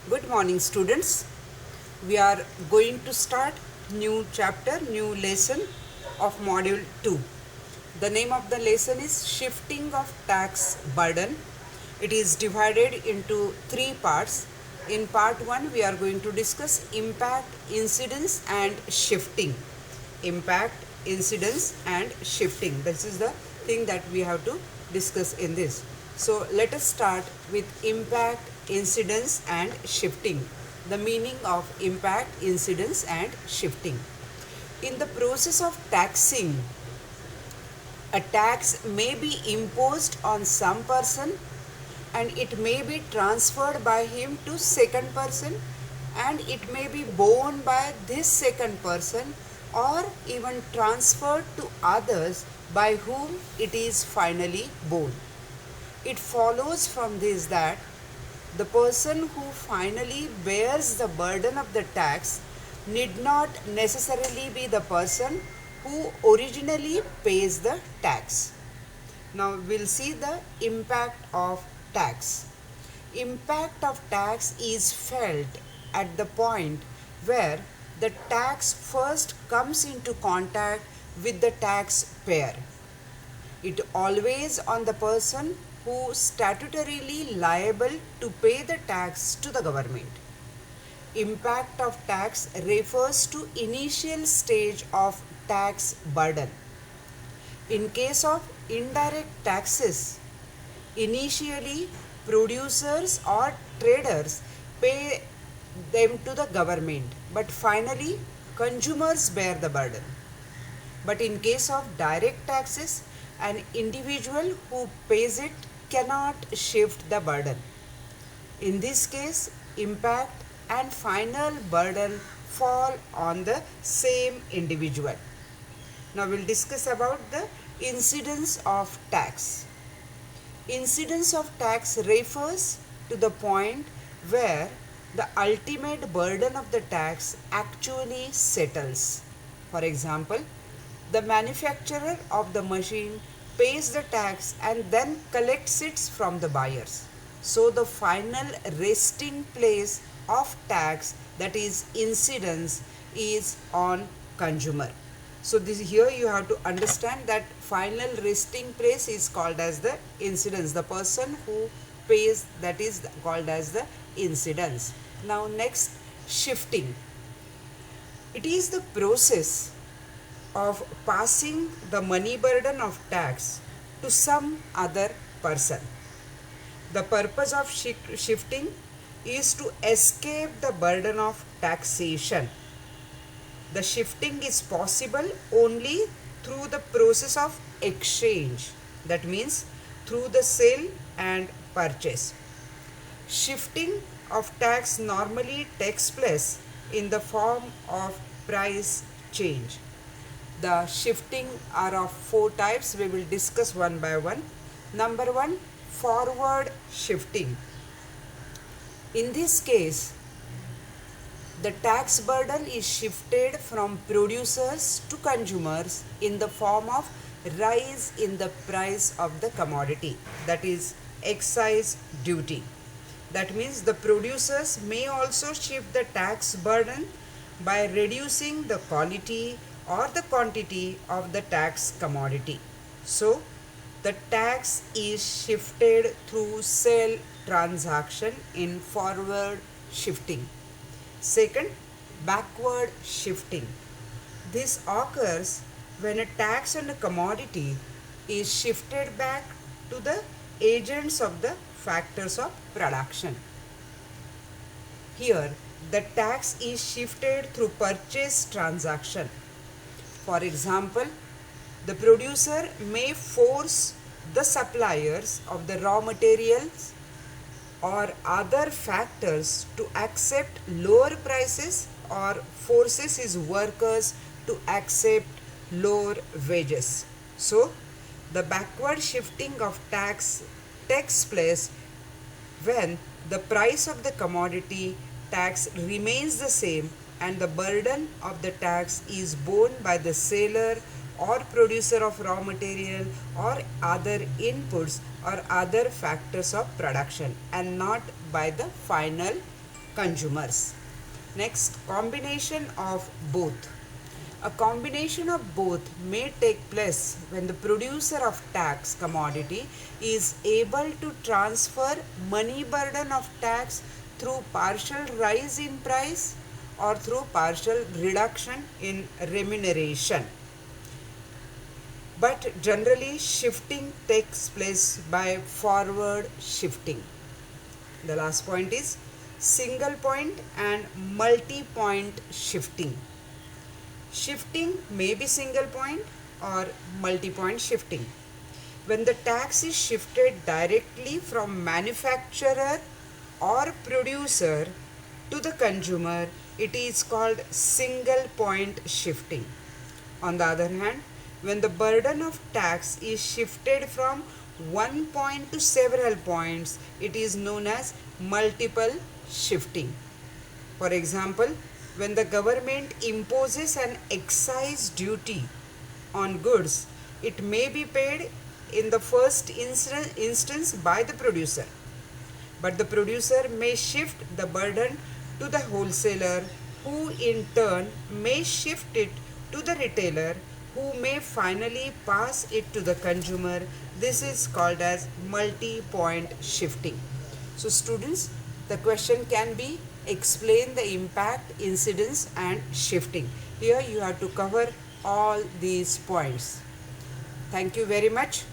Good morning, students. We are going to start new chapter, new lesson of module 2. The name of the lesson is Shifting of Tax Burden. It is divided into three parts. In part 1, we are going to discuss impact, incidence and shifting. Impact, incidence and shifting. This is the thing that we have to discuss in this. So let us start with impact, incidence and shifting. The meaning of impact, incidence and shifting. In the process of taxing, a tax may be imposed on some person and it may be transferred by him to second person and it may be borne by this second person or even transferred to others by whom it is finally borne. It follows from this that the person who finally bears the burden of the tax need not necessarily be the person who originally pays the tax. Now we'll see the impact of tax. Impact of tax is felt at the point where the tax first comes into contact with the taxpayer. It always on the person who statutorily liable to pay the tax to the government. Impact of tax refers to initial stage of tax burden. In case of indirect taxes, initially producers or traders pay them to the government, but finally consumers bear the burden. But in case of direct taxes, an individual who pays it cannot shift the burden. In this case, impact and final burden fall on the same individual. Now we'll discuss about the incidence of tax. Incidence of tax refers to the point where the ultimate burden of the tax actually settles. For example, the manufacturer of the machine pays the tax and then collects it from the buyers. So the final resting place of tax, that is incidence, is on consumer. So this here you have to understand that final resting place is called as the incidence. The person who pays, that is called as the incidence. Now next, shifting. It is the process of passing the money burden of tax to some other person. The purpose of shifting is to escape the burden of taxation. The shifting is possible only through the process of exchange, that means through the sale and purchase. Shifting of tax normally takes place in the form of price change. The shifting are of four types. We will discuss one by one. Number 1, forward shifting. In this case, the tax burden is shifted from producers to consumers in the form of rise in the price of the commodity, that is excise duty. That means the producers may also shift the tax burden by reducing the quality or the quantity of the tax commodity. So the tax is shifted through sale transaction in forward shifting. Second, backward shifting. This occurs when a tax on a commodity is shifted back to the agents of the factors of production. Here, the tax is shifted through purchase transaction. For example, the producer may force the suppliers of the raw materials or other factors to accept lower prices or forces his workers to accept lower wages. So, the backward shifting of tax takes place when the price of the commodity tax remains the same and the burden of the tax is borne by the seller or producer of raw material or other inputs or other factors of production and not by the final consumers. Next, combination of both. A combination of both may take place when the producer of tax commodity is able to transfer money burden of tax through partial rise in price or through partial reduction in remuneration. But generally, shifting takes place by forward shifting. The last point is single point and multi-point shifting. Shifting may be single point or multi-point shifting. When the tax is shifted directly from manufacturer or producer to the consumer, it is called single point shifting. On the other hand, when the burden of tax is shifted from one point to several points, it is known as multiple shifting. For example, when the government imposes an excise duty on goods, it may be paid in the first instance by the producer, but the producer may shift the burden to the wholesaler, who in turn may shift it to the retailer, who may finally pass it to the consumer. This is called as multi-point shifting. So students, the question can be explain the impact, incidence and shifting. Here you have to cover all these points. Thank you very much.